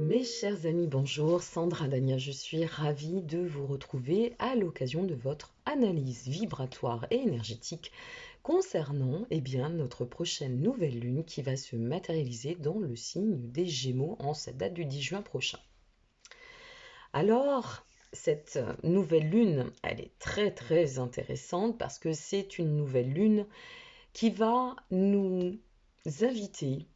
Mes chers amis, bonjour, Sandra Dania, je suis ravie de vous retrouver à l'occasion de votre analyse vibratoire et énergétique concernant notre prochaine nouvelle lune qui va se matérialiser dans le signe des Gémeaux en cette date du 10 juin prochain. Alors, cette nouvelle lune, elle est très intéressante parce que c'est une nouvelle lune qui va nous inviter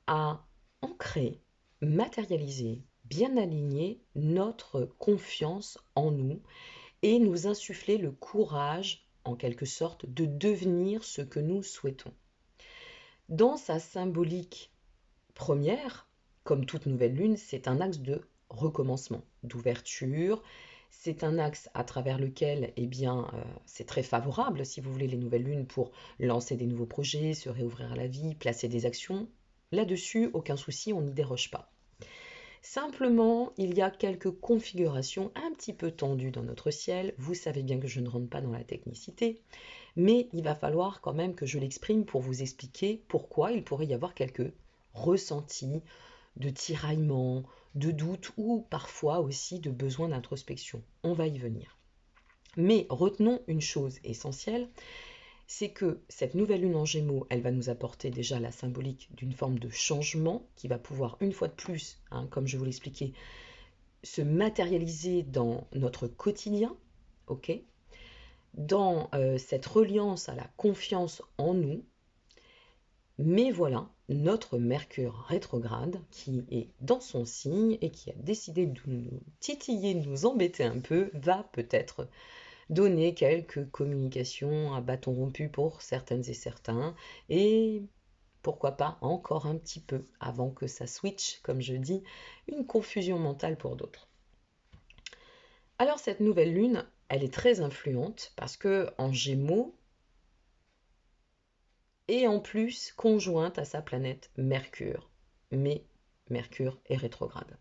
à ancrer, matérialiser, bien aligner notre confiance en nous et nous insuffler le courage, en quelque sorte, de devenir ce que nous souhaitons. Dans sa symbolique première, comme toute nouvelle lune, c'est un axe de recommencement, d'ouverture. C'est un axe à travers lequel, c'est très favorable, si vous voulez, les nouvelles lunes pour lancer des nouveaux projets, se réouvrir à la vie, placer des actions. Là-dessus, aucun souci, on n'y déroge pas. Simplement, il y a quelques configurations un petit peu tendues dans notre ciel. Vous savez bien que je ne rentre pas dans la technicité, mais il va falloir quand même que je l'exprime pour vous expliquer pourquoi il pourrait y avoir quelques ressentis de tiraillement, de doute ou parfois aussi de besoin d'introspection. On va y venir. Mais retenons une chose essentielle, c'est que cette nouvelle lune en Gémeaux, elle va nous apporter déjà la symbolique d'une forme de changement qui va pouvoir, une fois de plus, comme je vous l'expliquais, se matérialiser dans notre quotidien, ok, dans cette reliance à la confiance en nous. Mais voilà, notre Mercure rétrograde, qui est dans son signe et qui a décidé de nous titiller, de nous embêter un peu, va peut-être donner quelques communications à bâton rompu pour certaines et certains, et pourquoi pas encore un petit peu avant que ça switch, comme je dis, une confusion mentale pour d'autres. Alors cette nouvelle lune, elle est très influente parce que en Gémeaux, et en plus conjointe à sa planète Mercure, mais Mercure est rétrograde.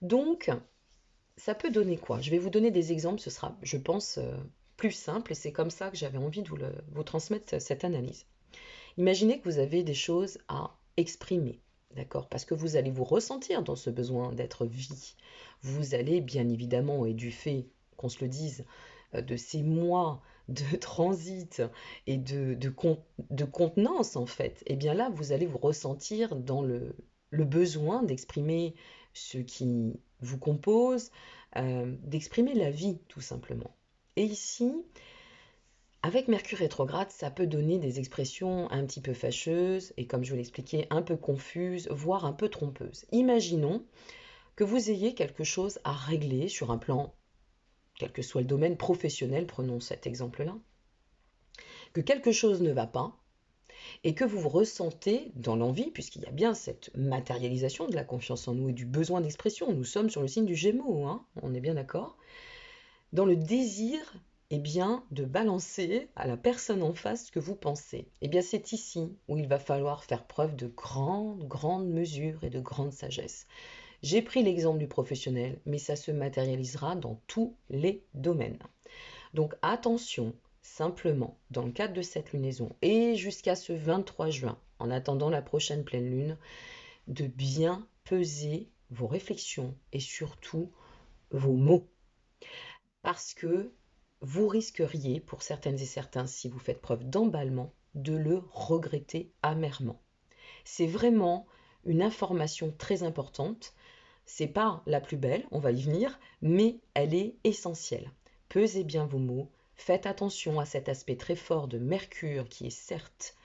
Donc, ça peut donner quoi? Je vais vous donner des exemples, ce sera, je pense, plus simple, et c'est comme ça que j'avais envie de vous transmettre cette analyse. Imaginez que vous avez des choses à exprimer, d'accord? Parce que vous allez vous ressentir dans ce besoin d'être vie. Vous allez bien évidemment, et du fait qu'on se le dise, de ces mois de transit et de contenance en fait, et bien là, vous allez vous ressentir dans le besoin d'exprimer ce qui vous compose, d'exprimer la vie tout simplement. Et ici, avec Mercure rétrograde, ça peut donner des expressions un petit peu fâcheuses et, comme je vous l'expliquais, un peu confuses, voire un peu trompeuses. Imaginons que vous ayez quelque chose à régler sur un plan, quel que soit le domaine professionnel, prenons cet exemple-là, que quelque chose ne va pas et que vous vous ressentez dans l'envie, puisqu'il y a bien cette matérialisation de la confiance en nous et du besoin d'expression. Nous sommes sur le signe du Gémeaux, on est bien d'accord, dans le désir de balancer à la personne en face ce que vous pensez. C'est ici où il va falloir faire preuve de grande mesure et de grande sagesse. J'ai pris l'exemple du professionnel, mais ça se matérialisera dans tous les domaines. Donc attention, simplement, dans le cadre de cette lunaison et jusqu'à ce 23 juin, en attendant la prochaine pleine lune, de bien peser vos réflexions et surtout vos mots. Parce que vous risqueriez, pour certaines et certains, si vous faites preuve d'emballement, de le regretter amèrement. C'est vraiment une information très importante. C'est pas la plus belle, on va y venir, mais elle est essentielle. Pesez bien vos mots, faites attention à cet aspect très fort de Mercure, qui est certes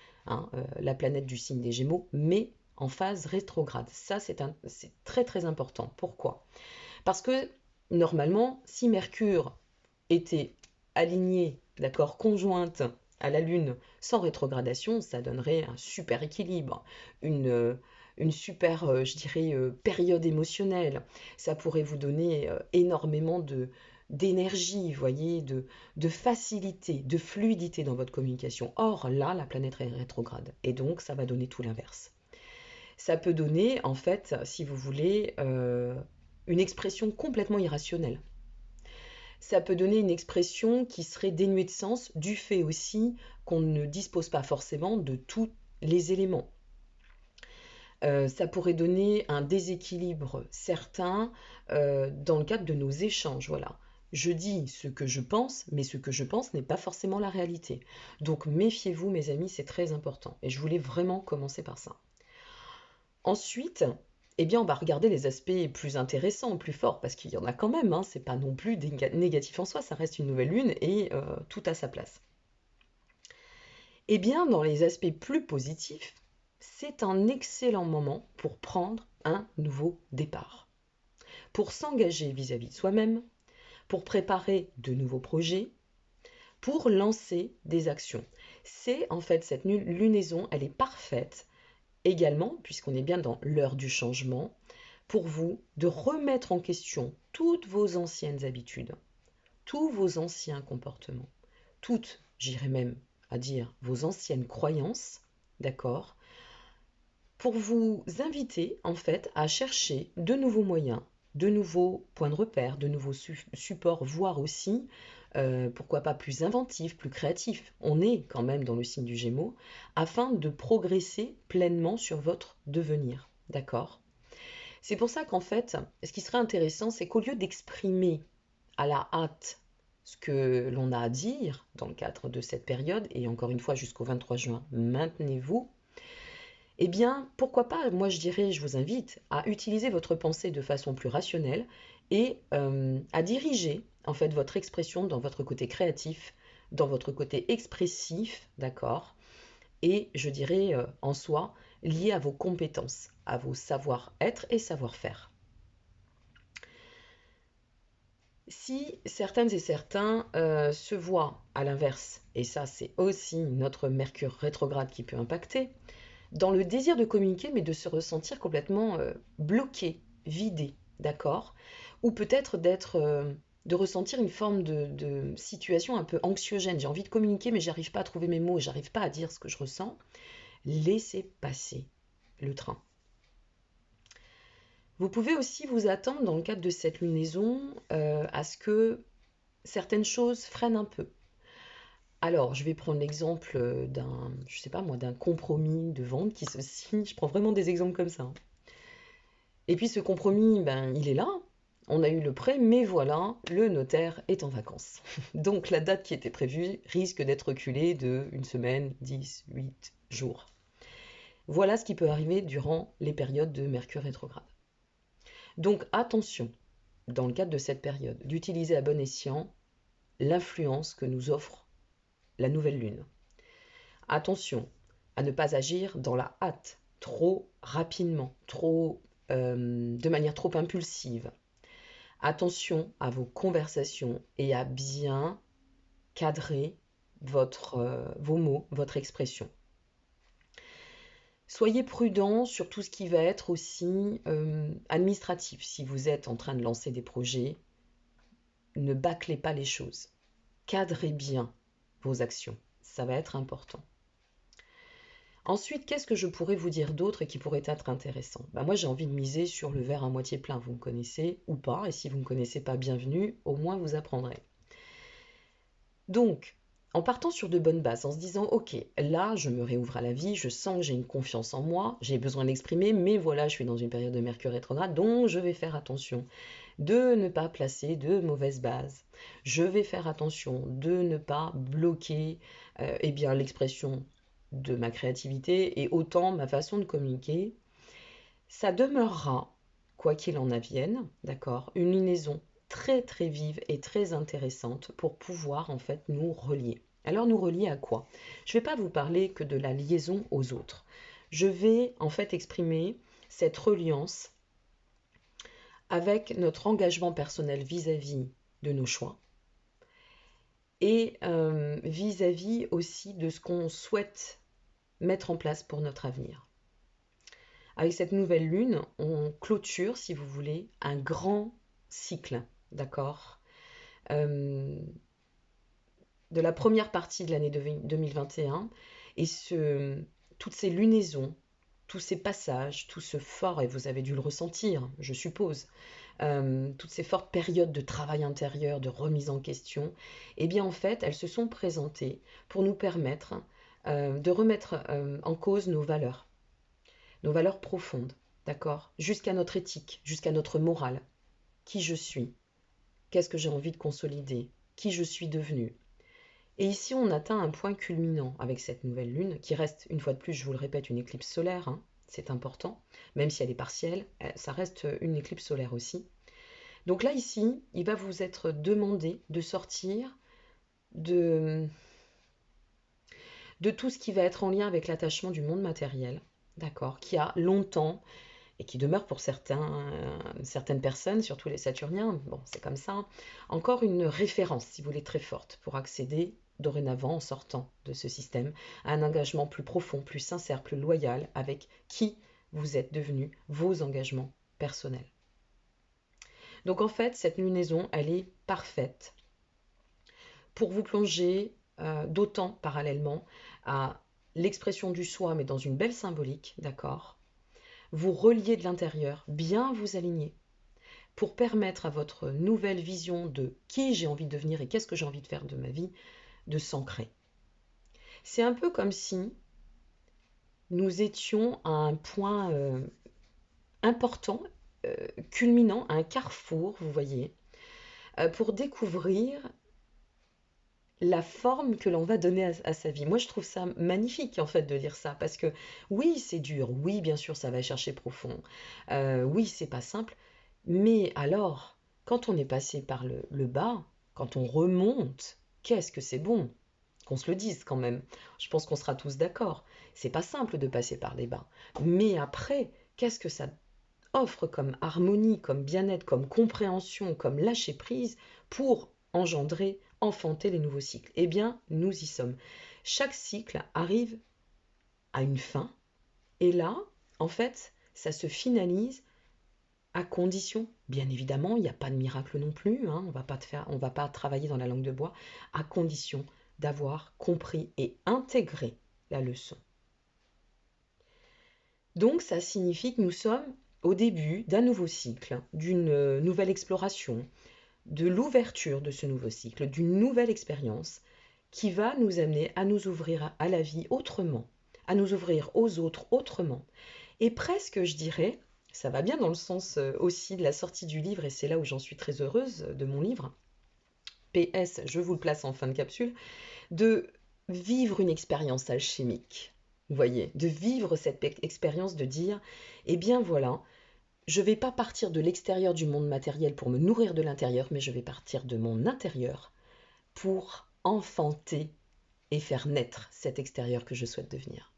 la planète du signe des Gémeaux, mais en phase rétrograde. Ça, c'est très important. Pourquoi? Parce que normalement, si Mercure était alignée, d'accord, conjointe à la Lune sans rétrogradation, ça donnerait un super équilibre, une super, période émotionnelle. Ça pourrait vous donner énormément d'énergie, vous voyez, de facilité, de fluidité dans votre communication. Or, là, la planète est rétrograde, et donc ça va donner tout l'inverse. Ça peut donner, en fait, si vous voulez, une expression complètement irrationnelle. Ça peut donner une expression qui serait dénuée de sens du fait aussi qu'on ne dispose pas forcément de tous les éléments. Ça pourrait donner un déséquilibre certain dans le cadre de nos échanges. Voilà. Je dis ce que je pense, mais ce que je pense n'est pas forcément la réalité. Donc méfiez-vous, mes amis, c'est très important. Et je voulais vraiment commencer par ça. Ensuite, eh bien, on va regarder les aspects plus intéressants, plus forts, parce qu'il y en a quand même, hein, c'est pas non plus négatif en soi, ça reste une nouvelle lune et tout à sa place. Eh bien, dans les aspects plus positifs, c'est un excellent moment pour prendre un nouveau départ, pour s'engager vis-à-vis de soi-même, pour préparer de nouveaux projets, pour lancer des actions. C'est en fait cette lunaison, elle est parfaite également, puisqu'on est bien dans l'heure du changement, pour vous de remettre en question toutes vos anciennes habitudes, tous vos anciens comportements, toutes, j'irais même à dire, vos anciennes croyances, d'accord, pour vous inviter en fait à chercher de nouveaux moyens, de nouveaux points de repère, de nouveaux supports, voire aussi, pourquoi pas plus inventifs, plus créatifs. On est quand même dans le signe du Gémeaux, afin de progresser pleinement sur votre devenir, d'accord? C'est pour ça qu'en fait, ce qui serait intéressant, c'est qu'au lieu d'exprimer à la hâte ce que l'on a à dire dans le cadre de cette période, et encore une fois jusqu'au 23 juin, maintenez-vous, eh bien, pourquoi pas, moi je dirais, je vous invite à utiliser votre pensée de façon plus rationnelle et à diriger en fait votre expression dans votre côté créatif, dans votre côté expressif, d'accord? Et je dirais en soi lié à vos compétences, à vos savoir-être et savoir-faire. Si certaines et certains se voient à l'inverse, et ça c'est aussi notre Mercure rétrograde qui peut impacter, dans le désir de communiquer, mais de se ressentir complètement bloqué, vidé, d'accord? Ou peut-être de ressentir une forme de situation un peu anxiogène. J'ai envie de communiquer, mais j'arrive pas à trouver mes mots, j'arrive pas à dire ce que je ressens. Laissez passer le train. Vous pouvez aussi vous attendre, dans le cadre de cette lunaison, à ce que certaines choses freinent un peu. Alors, je vais prendre l'exemple d'un, je sais pas moi, d'un compromis de vente qui se signe. Je prends vraiment des exemples comme ça, hein. Et puis ce compromis, ben, il est là. On a eu le prêt, mais voilà, le notaire est en vacances. Donc la date qui était prévue risque d'être reculée de une semaine, 10, 8 jours. Voilà ce qui peut arriver durant les périodes de Mercure rétrograde. Donc attention, dans le cadre de cette période, d'utiliser à bon escient l'influence que nous offre la nouvelle lune. Attention à ne pas agir dans la hâte, trop rapidement, de manière trop impulsive. Attention à vos conversations et à bien cadrer vos mots, votre expression. Soyez prudent sur tout ce qui va être aussi administratif. Si vous êtes en train de lancer des projets, ne bâclez pas les choses. Cadrez bien vos actions. Ça va être important. Ensuite, qu'est-ce que je pourrais vous dire d'autre et qui pourrait être intéressant? Moi, j'ai envie de miser sur le verre à moitié plein. Vous me connaissez ou pas, et si vous ne me connaissez pas, bienvenue, au moins vous apprendrez. Donc, en partant sur de bonnes bases, en se disant, ok, là, je me réouvre à la vie, je sens que j'ai une confiance en moi, j'ai besoin d'exprimer, mais voilà, je suis dans une période de Mercure rétrograde, donc je vais faire attention de ne pas placer de mauvaises bases. Je vais faire attention de ne pas bloquer bien, l'expression de ma créativité et autant ma façon de communiquer. Ça demeurera, quoi qu'il en advienne, d'accord, une liaison très très vive et très intéressante pour pouvoir en fait nous relier. Alors nous relier à quoi? Je ne vais pas vous parler que de la liaison aux autres. Je vais en fait exprimer cette reliance avec notre engagement personnel vis-à-vis de nos choix et vis-à-vis aussi de ce qu'on souhaite mettre en place pour notre avenir. Avec cette nouvelle lune, on clôture, si vous voulez, un grand cycle, d'accord, de la première partie de l'année 2021 et toutes ces lunaisons, tous ces passages, tout ce fort, et vous avez dû le ressentir, je suppose, toutes ces fortes périodes de travail intérieur, de remise en question, eh bien en fait, elles se sont présentées pour nous permettre de remettre en cause nos valeurs, nos valeurs profondes, d'accord? Jusqu'à notre éthique, jusqu'à notre morale. Qui je suis? Qu'est-ce que j'ai envie de consolider? Qui je suis devenue? Et ici, on atteint un point culminant avec cette nouvelle lune, qui reste, une fois de plus, je vous le répète, une éclipse solaire, hein, c'est important, même si elle est partielle, ça reste une éclipse solaire aussi. Donc là, ici, il va vous être demandé de sortir de, de tout ce qui va être en lien avec l'attachement du monde matériel, d'accord, qui a longtemps, et qui demeure pour certaines personnes, surtout les Saturniens, bon, c'est comme ça, encore une référence, si vous voulez, très forte pour accéder dorénavant, en sortant de ce système, à un engagement plus profond, plus sincère, plus loyal avec qui vous êtes devenu, vos engagements personnels. Donc en fait, cette lunaison, elle est parfaite pour vous plonger d'autant parallèlement à l'expression du soi, mais dans une belle symbolique, d'accord? Vous relier de l'intérieur, bien vous aligner, pour permettre à votre nouvelle vision de qui j'ai envie de devenir et qu'est-ce que j'ai envie de faire de ma vie, de s'ancrer. C'est un peu comme si nous étions à un point important, culminant, à un carrefour, vous voyez, pour découvrir la forme que l'on va donner à sa vie. Moi, je trouve ça magnifique, en fait, de dire ça, parce que oui, c'est dur, oui, bien sûr, ça va chercher profond, oui, c'est pas simple, mais alors, quand on est passé par le bas, quand on remonte, qu'est-ce que c'est bon? Qu'on se le dise quand même. Je pense qu'on sera tous d'accord. C'est pas simple de passer par les bas. Mais après, qu'est-ce que ça offre comme harmonie, comme bien-être, comme compréhension, comme lâcher prise pour engendrer, enfanter les nouveaux cycles? Eh bien, nous y sommes. Chaque cycle arrive à une fin, et là, en fait, ça se finalise à condition, bien évidemment, il n'y a pas de miracle non plus, hein, on va pas travailler dans la langue de bois, à condition d'avoir compris et intégré la leçon. Donc ça signifie que nous sommes au début d'un nouveau cycle, d'une nouvelle exploration, de l'ouverture de ce nouveau cycle, d'une nouvelle expérience qui va nous amener à nous ouvrir à la vie autrement, à nous ouvrir aux autres autrement. Et presque, je dirais, ça va bien dans le sens aussi de la sortie du livre, et c'est là où j'en suis très heureuse de mon livre. PS, je vous le place en fin de capsule, de vivre une expérience alchimique. Vous voyez, de vivre cette expérience de dire, eh bien voilà, je ne vais pas partir de l'extérieur du monde matériel pour me nourrir de l'intérieur, mais je vais partir de mon intérieur pour enfanter et faire naître cet extérieur que je souhaite devenir.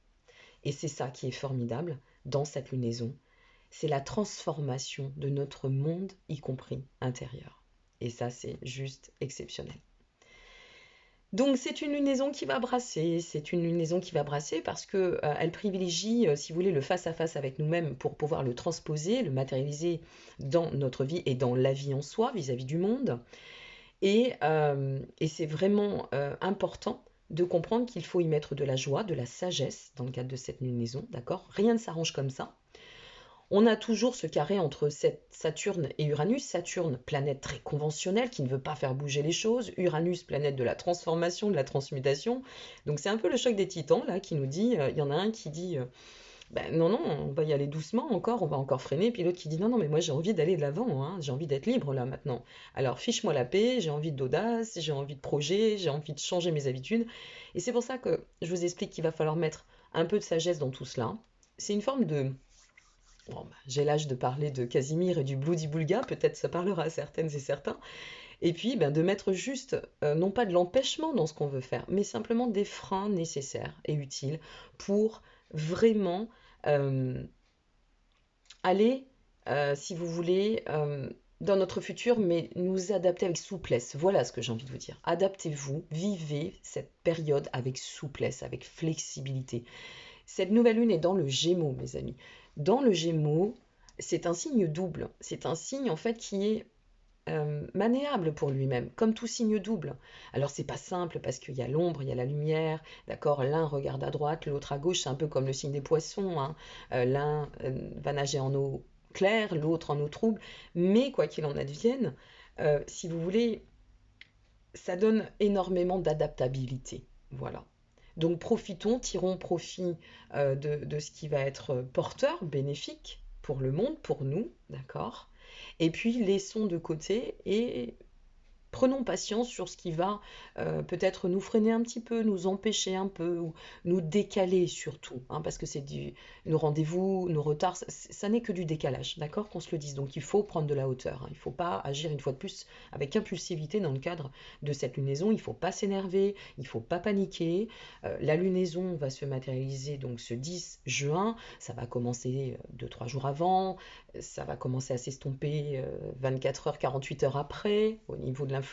Et c'est ça qui est formidable dans cette lunaison, c'est la transformation de notre monde, y compris intérieur. Et ça, c'est juste exceptionnel. Donc c'est une lunaison qui va brasser, parce que elle privilégie, si vous voulez, le face-à-face avec nous-mêmes pour pouvoir le transposer, le matérialiser dans notre vie et dans la vie en soi vis-à-vis du monde. Et c'est vraiment important de comprendre qu'il faut y mettre de la joie, de la sagesse dans le cadre de cette lunaison, d'accord? Rien ne s'arrange comme ça. On a toujours ce carré entre Saturne et Uranus. Saturne, planète très conventionnelle qui ne veut pas faire bouger les choses. Uranus, planète de la transformation, de la transmutation. Donc c'est un peu le choc des titans là qui nous dit, il y en a un qui dit ben non, non, on va y aller doucement encore, on va encore freiner. Puis l'autre qui dit non, non, mais moi j'ai envie d'aller de l'avant, hein, j'ai envie d'être libre là maintenant. Alors fiche-moi la paix, j'ai envie d'audace, j'ai envie de projet, j'ai envie de changer mes habitudes. Et c'est pour ça que je vous explique qu'il va falloir mettre un peu de sagesse dans tout cela. C'est une forme de... Bon, bah, j'ai l'âge de parler de Casimir et du Bloody Bulga, peut-être ça parlera à certaines et certains. Et puis ben, de mettre juste, non pas de l'empêchement dans ce qu'on veut faire, mais simplement des freins nécessaires et utiles pour vraiment aller, si vous voulez, dans notre futur, mais nous adapter avec souplesse. Voilà ce que j'ai envie de vous dire. Adaptez-vous, vivez cette période avec souplesse, avec flexibilité. Cette nouvelle lune est dans le Gémeaux, mes amis. Dans le Gémeaux, c'est un signe double. C'est un signe en fait qui est manéable pour lui-même, comme tout signe double. Alors c'est pas simple parce qu'il y a l'ombre, il y a la lumière, d'accord, l'un regarde à droite, l'autre à gauche, c'est un peu comme le signe des poissons, hein. L'un va nager en eau claire, l'autre en eau trouble, mais quoi qu'il en advienne, si vous voulez, ça donne énormément d'adaptabilité, voilà. Donc profitons, tirons profit de ce qui va être porteur, bénéfique pour le monde, pour nous, d'accord? Et puis laissons de côté et prenons patience sur ce qui va peut-être nous freiner un petit peu, nous empêcher un peu, ou nous décaler surtout, hein, parce que nos rendez-vous, nos retards, ça n'est que du décalage, d'accord, qu'on se le dise. Donc il faut prendre de la hauteur, hein. Il ne faut pas agir une fois de plus avec impulsivité dans le cadre de cette lunaison. Il ne faut pas s'énerver, il ne faut pas paniquer. La lunaison va se matérialiser donc ce 10 juin, ça va commencer 2-3 jours avant, ça va commencer à s'estomper 24 heures, 48 heures après, au niveau de l'influence.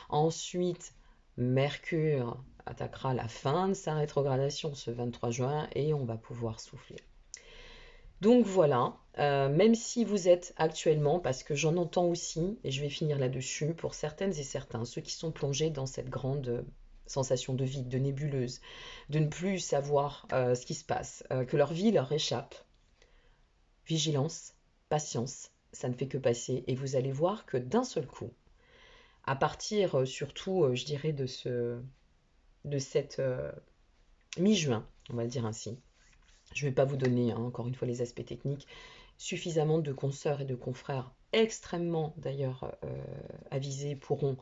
Ensuite, Mercure attaquera la fin de sa rétrogradation ce 23 juin et on va pouvoir souffler. Donc voilà, même si vous êtes actuellement, parce que j'en entends aussi, et je vais finir là-dessus, pour certaines et certains, ceux qui sont plongés dans cette grande sensation de vide, de nébuleuse, de ne plus savoir ce qui se passe, que leur vie leur échappe, vigilance, patience, ça ne fait que passer et vous allez voir que d'un seul coup, à partir surtout, je dirais, de cette mi-juin, on va le dire ainsi. Je ne vais pas vous donner, hein, encore une fois, les aspects techniques. Suffisamment de consoeurs et de confrères extrêmement d'ailleurs avisés pourront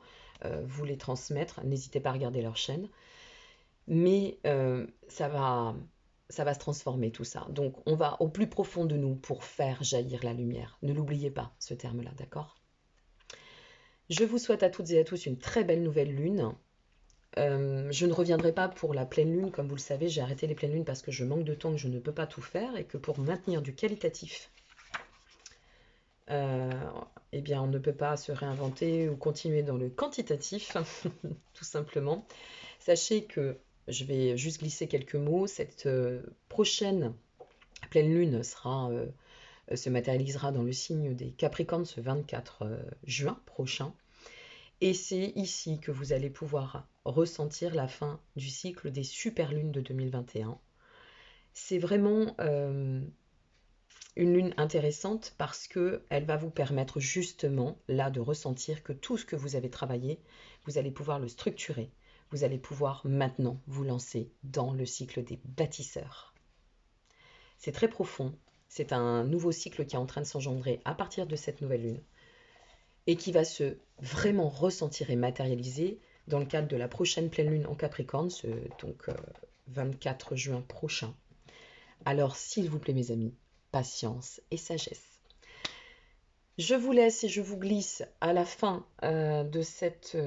vous les transmettre. N'hésitez pas à regarder leur chaîne. Mais ça va se transformer tout ça. Donc on va au plus profond de nous pour faire jaillir la lumière. Ne l'oubliez pas, ce terme-là, d'accord? Je vous souhaite à toutes et à tous une très belle nouvelle lune. Je ne reviendrai pas pour la pleine lune, comme vous le savez, j'ai arrêté les pleines lunes parce que je manque de temps, que je ne peux pas tout faire, et que pour maintenir du qualitatif, eh bien on ne peut pas se réinventer ou continuer dans le quantitatif, tout simplement. Sachez que je vais juste glisser quelques mots. Cette prochaine pleine lune se matérialisera dans le signe des Capricornes ce 24 juin prochain. Et c'est ici que vous allez pouvoir ressentir la fin du cycle des superlunes de 2021. C'est vraiment une lune intéressante parce qu'elle va vous permettre justement là de ressentir que tout ce que vous avez travaillé, vous allez pouvoir le structurer. Vous allez pouvoir maintenant vous lancer dans le cycle des bâtisseurs. C'est très profond. C'est un nouveau cycle qui est en train de s'engendrer à partir de cette nouvelle lune et qui va se vraiment ressentir et matérialiser dans le cadre de la prochaine pleine lune en Capricorne, donc 24 juin prochain. Alors, s'il vous plaît, mes amis, patience et sagesse. Je vous laisse et je vous glisse à la fin de cette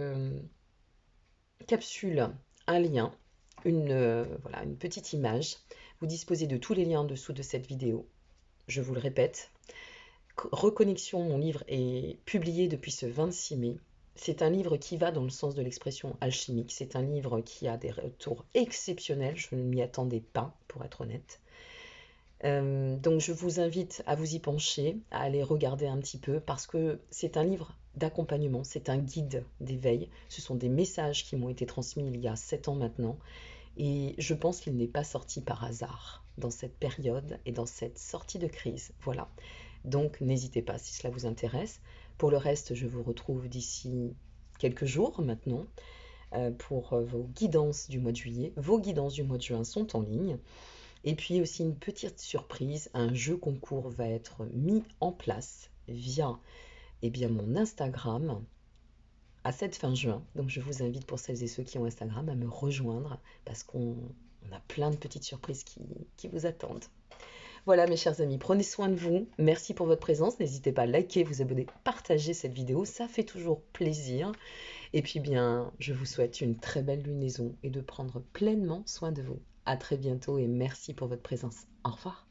capsule un lien, voilà, une petite image. Vous disposez de tous les liens en dessous de cette vidéo. Je vous le répète, Reconnexion, mon livre est publié depuis ce 26 mai. C'est un livre qui va dans le sens de l'expression alchimique. C'est un livre qui a des retours exceptionnels. Je ne m'y attendais pas, pour être honnête. Donc je vous invite à vous y pencher, à aller regarder un petit peu, parce que c'est un livre d'accompagnement, c'est un guide d'éveil. Ce sont des messages qui m'ont été transmis il y a 7 ans maintenant. Et je pense qu'il n'est pas sorti par hasard dans cette période et dans cette sortie de crise. Voilà. Donc n'hésitez pas si cela vous intéresse. Pour le reste, je vous retrouve d'ici quelques jours maintenant pour vos guidances du mois de juillet. Vos guidances du mois de juin sont en ligne. Et puis aussi une petite surprise, un jeu concours va être mis en place via mon Instagram à cette fin juin. Donc je vous invite pour celles et ceux qui ont Instagram à me rejoindre parce qu'on a plein de petites surprises qui vous attendent. Voilà mes chers amis, prenez soin de vous. Merci pour votre présence. N'hésitez pas à liker, vous abonner, partager cette vidéo. Ça fait toujours plaisir. Et puis bien, je vous souhaite une très belle lunaison et de prendre pleinement soin de vous. À très bientôt et merci pour votre présence. Au revoir.